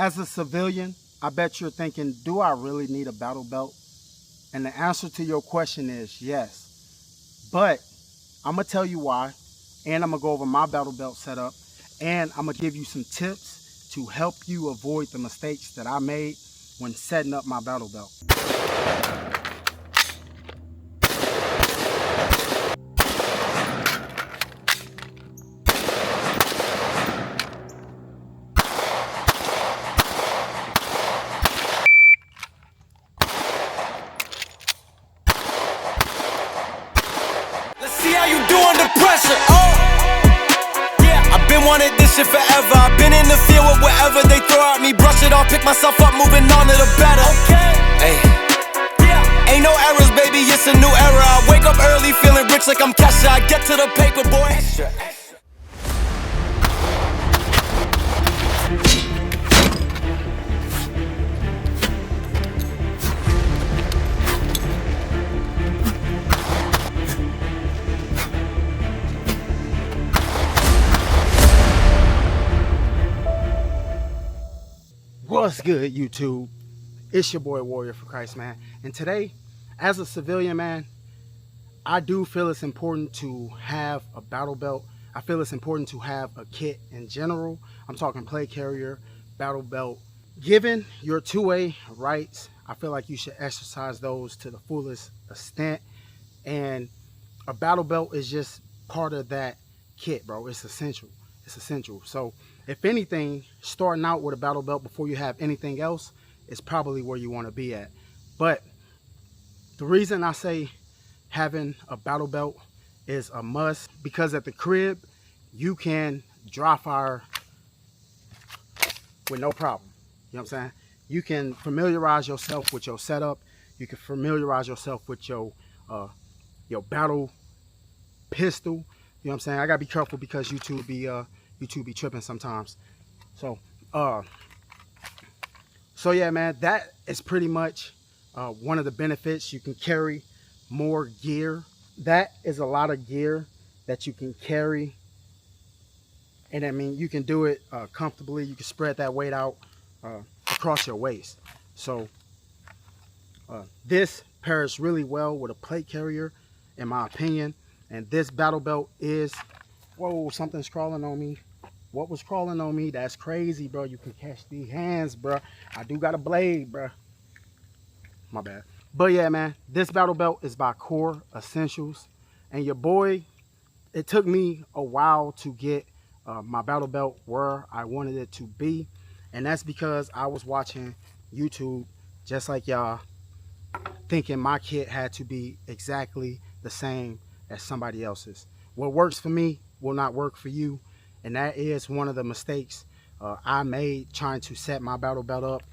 As a civilian, I bet you're thinking, do I really need a battle belt? And the answer to your question is yes. But I'm going to tell you why, and I'm going to go over my battle belt setup, and I'm going to give you some tips to help you avoid the mistakes that I made when setting up my battle belt. See how you doing the pressure, oh yeah, I've been wanting this shit forever. I've been in the field with whatever they throw at me. Brush it off, pick myself up, moving on to the better. Okay, hey, yeah, ain't no errors, baby, it's a new era. I wake up early, feeling rich like I'm Kesha. I get to the paper, boy. Extra. What's good, YouTube? It's your boy Warrior for Christ, man. And today, as a civilian, man, I do feel it's important to have a battle belt. I feel it's important to have a kit in general. I'm talking plate carrier, battle belt. Given your two-way rights, I feel like you should exercise those to the fullest extent. And a battle belt is just part of that kit, bro. It's essential. It's essential. So if anything, starting out with a battle belt before you have anything else is probably where you want to be at. But the reason I say having a battle belt is a must, because at the crib you can dry fire with no problem. You know what I'm saying? You can familiarize yourself with your setup. You can familiarize yourself with your battle pistol. You know what I'm saying? I gotta be careful because YouTube be tripping sometimes. So yeah, man, that is pretty much one of the benefits. You can carry more gear. That is a lot of gear that you can carry, and I mean, you can do it comfortably. You can spread that weight out across your waist. So this pairs really well with a plate carrier, in my opinion. And this battle belt is, whoa, something's crawling on me. What was crawling on me? That's crazy, bro. You can catch these hands, bro. I do got a blade, bro. My bad. But yeah, man, this battle belt is by Core Essentials. And your boy, it took me a while to get my battle belt where I wanted it to be. And that's because I was watching YouTube, just like y'all, thinking my kit had to be exactly the same as somebody else's. What works for me will not work for you. And that is one of the mistakes I made, trying to set my battle belt up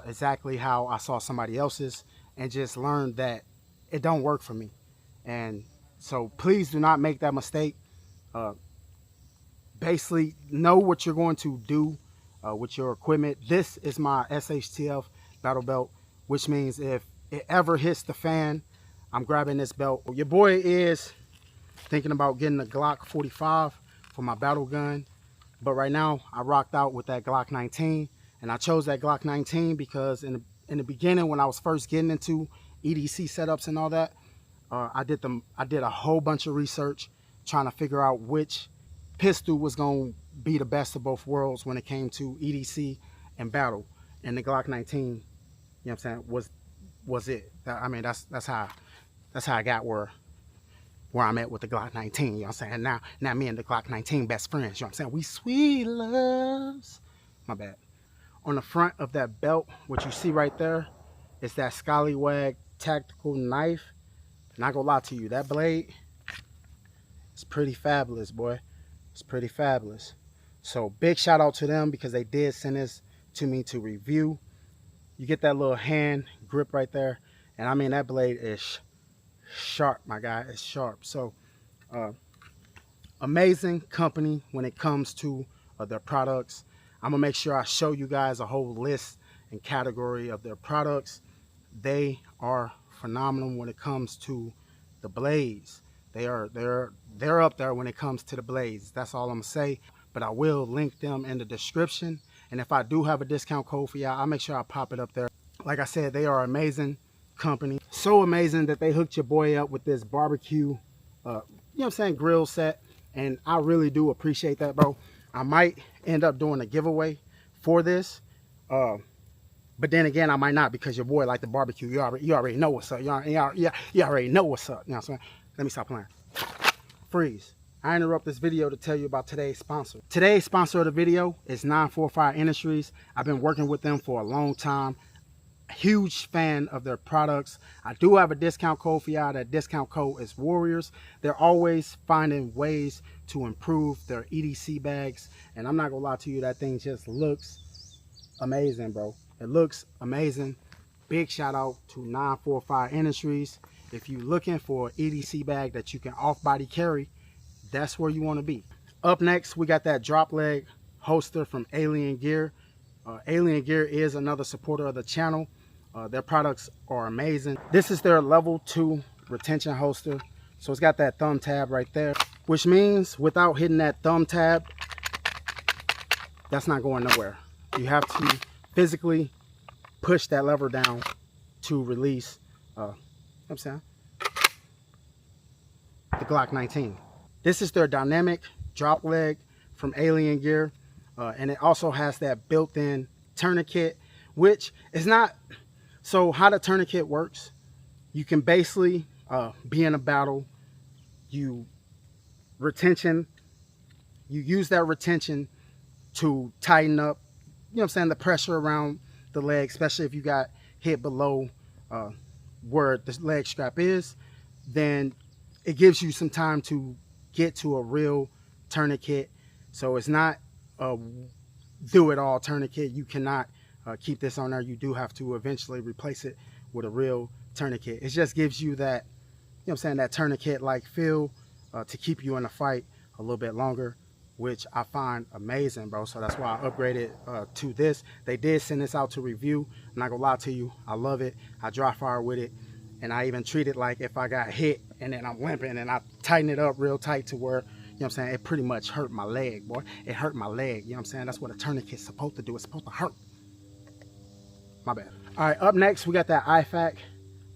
exactly how I saw somebody else's, and just learned that it don't work for me. And so please do not make that mistake. Basically, know what you're going to do with your equipment. This is my SHTF battle belt, which means if it ever hits the fan, I'm grabbing this belt. Your boy is thinking about getting a Glock 45 for my battle gun, but right now I rocked out with that Glock 19, and I chose that Glock 19 because in the beginning, when I was first getting into EDC setups and all that, I did a whole bunch of research trying to figure out which pistol was going to be the best of both worlds when it came to EDC and battle, and the Glock 19, you know what I'm saying, was it. I mean, that's how I got where I'm at with the Glock 19, you know what I'm saying? Now me and the Glock 19 best friends, you know what I'm saying? We sweet loves. My bad. On the front of that belt, what you see right there is that Scallywag tactical knife. Not gonna lie to you, that blade is pretty fabulous, boy. It's pretty fabulous. So big shout out to them, because they did send this to me to review. You get that little hand grip right there, and I mean, that blade is sharp, my guy. It's sharp. So amazing company when it comes to their products. I'm gonna make sure I show you guys a whole list and category of their products. They are phenomenal when it comes to the blades. They're up there when it comes to the blades. That's all I'm gonna say. But I will link them in the description, And if I do have a discount code for y'all, I'll make sure I pop it up there. Like I said, they are amazing company. So amazing that they hooked your boy up with this barbecue, you know what I'm saying, grill set. And I really do appreciate that, bro. I might end up doing a giveaway for this. But then again, I might not, because your boy like the barbecue. You already know what's up. You already know what's up. You know what I'm saying? Let me stop playing. Freeze. I interrupt this video to tell you about today's sponsor. Today's sponsor of the video is 945 Industries. I've been working with them for a long time. Huge fan of their products. I do have a discount code for y'all. That discount code is Warriors. They're always finding ways to improve their EDC bags. And I'm not gonna lie to you, that thing just looks amazing, bro. It looks amazing. Big shout out to 945 Industries. If you're looking for an EDC bag that you can off-body carry, that's where you want to be. Up next, we got that drop leg holster from AlienGear. AlienGear is another supporter of the channel. Their products are amazing. This is their level 2 retention holster. So it's got that thumb tab right there, which means without hitting that thumb tab, that's not going nowhere. You have to physically push that lever down to release, you know what I'm saying, the Glock 19. This is their dynamic drop leg from AlienGear, and it also has that built-in tourniquet, which is not. So how the tourniquet works, you can basically be in a battle, you use that retention to tighten up, you know what I'm saying, the pressure around the leg, especially if you got hit below where the leg strap is. Then it gives you some time to get to a real tourniquet. So it's not a do-it-all tourniquet. You cannot keep this on there. You do have to eventually replace it with a real tourniquet. It just gives you that, you know what I'm saying, that tourniquet-like feel to keep you in the fight a little bit longer, which I find amazing, bro. So that's why I upgraded to this. They did send this out to review. I'm not gonna lie to you, I love it. I dry fire with it, and I even treat it like if I got hit and then I'm limping, and I tighten it up real tight to where, you know what I'm saying, it pretty much hurt my leg, boy. It hurt my leg, you know what I'm saying? That's what a tourniquet's supposed to do. It's supposed to hurt. My bad. All right, up next, we got that IFAK.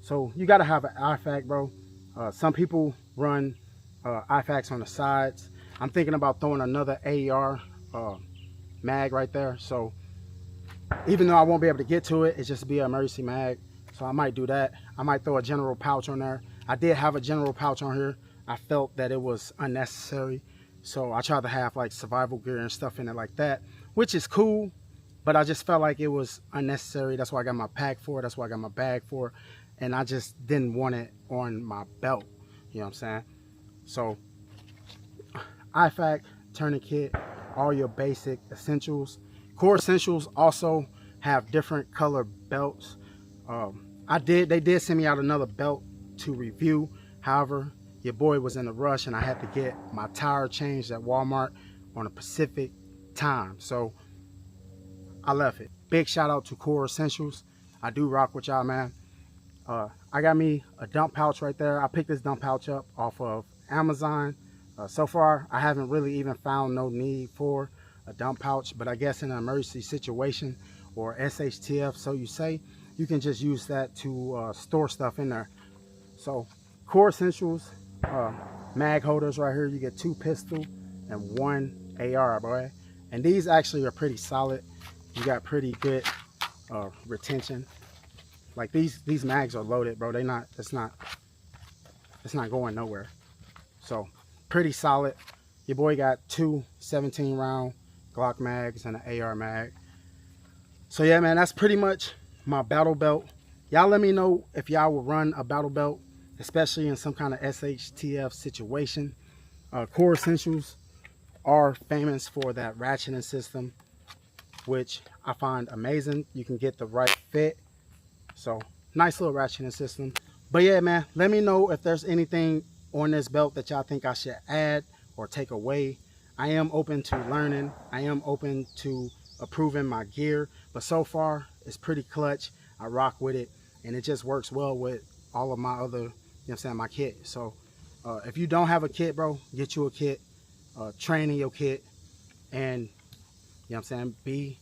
So you gotta have an IFAK, bro. Some people run IFAKs on the sides. I'm thinking about throwing another AER mag right there. So even though I won't be able to get to it, it's just be an emergency mag. So I might do that. I might throw a general pouch on there. I did have a general pouch on here. I felt that it was unnecessary. So I tried to have like survival gear and stuff in it like that, which is cool, but I just felt like it was unnecessary. That's why I got my pack for it. That's why I got my bag for it. And I just didn't want it on my belt. You know what I'm saying? So IFAK, tourniquet, all your basic essentials. Core Essentials also have different color belts. They did send me out another belt to review. However, your boy was in a rush and I had to get my tire changed at Walmart on a Pacific time. So I left it. Big shout out to Core Essentials. I do rock with y'all, man. I got me a dump pouch right there. I picked this dump pouch up off of Amazon. So far, I haven't really even found no need for a dump pouch, but I guess in an emergency situation or SHTF, so you say, you can just use that to store stuff in there. So Core Essentials mag holders right here. You get 2 pistol and 1 AR, boy. And these actually are pretty solid. You got pretty good retention. Like these mags are loaded, bro. It's not going nowhere. So pretty solid. Your boy got 2 17 round Glock mags and an AR mag. So yeah, man, that's pretty much my battle belt. Y'all let me know if y'all will run a battle belt, especially in some kind of SHTF situation. Core Essentials are famous for that ratcheting system, which I find amazing. You can get the right fit. So nice little ratcheting system. But yeah, man, let me know if there's anything on this belt that y'all think I should add or take away. I am open to learning. I am open to approving my gear, but so far it's pretty clutch. I rock with it and it just works well with all of my other, you know what I'm saying, my kit. So if you don't have a kit, bro, get you a kit, train in your kit, and you know what I'm saying, be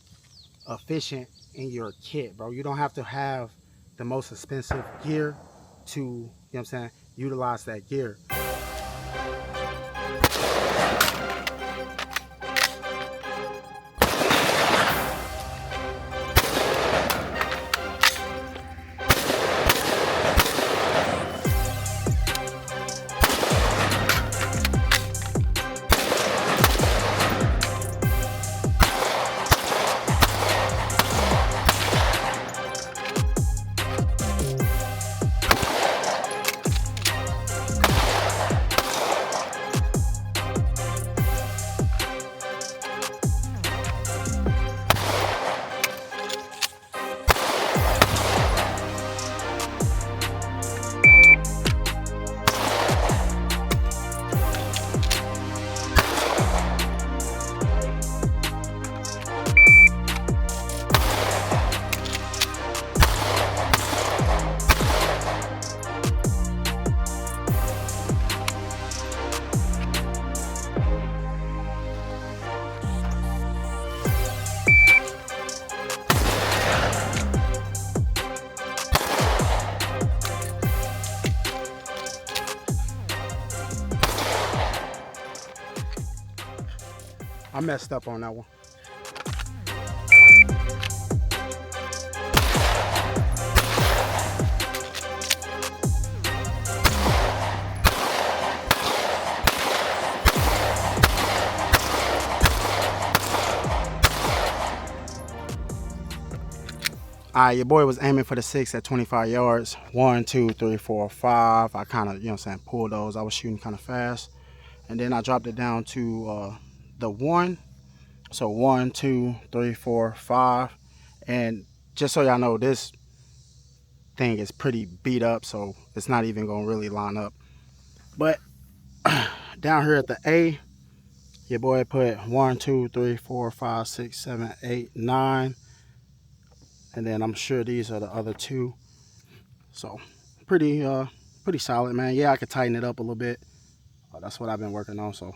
efficient in your kit, bro. You don't have to have the most expensive gear to, you know what I'm saying, utilize that gear. I messed up on that one. Alright, your boy was aiming for the 6 at 25 yards. 1, 2, 3, 4, 5. I kind of, you know what I'm saying, pulled those. I was shooting kind of fast. And then I dropped it down to the 1. So 1, 2, 3, 4, 5. And just so y'all know, this thing is pretty beat up, so it's not even going to really line up. But down here at the A, your boy put 1, 2, 3, 4, 5, 6, 7, 8, 9. And then I'm sure these are the other 2. So pretty solid, man. Yeah, I could tighten it up a little bit. That's what I've been working on. So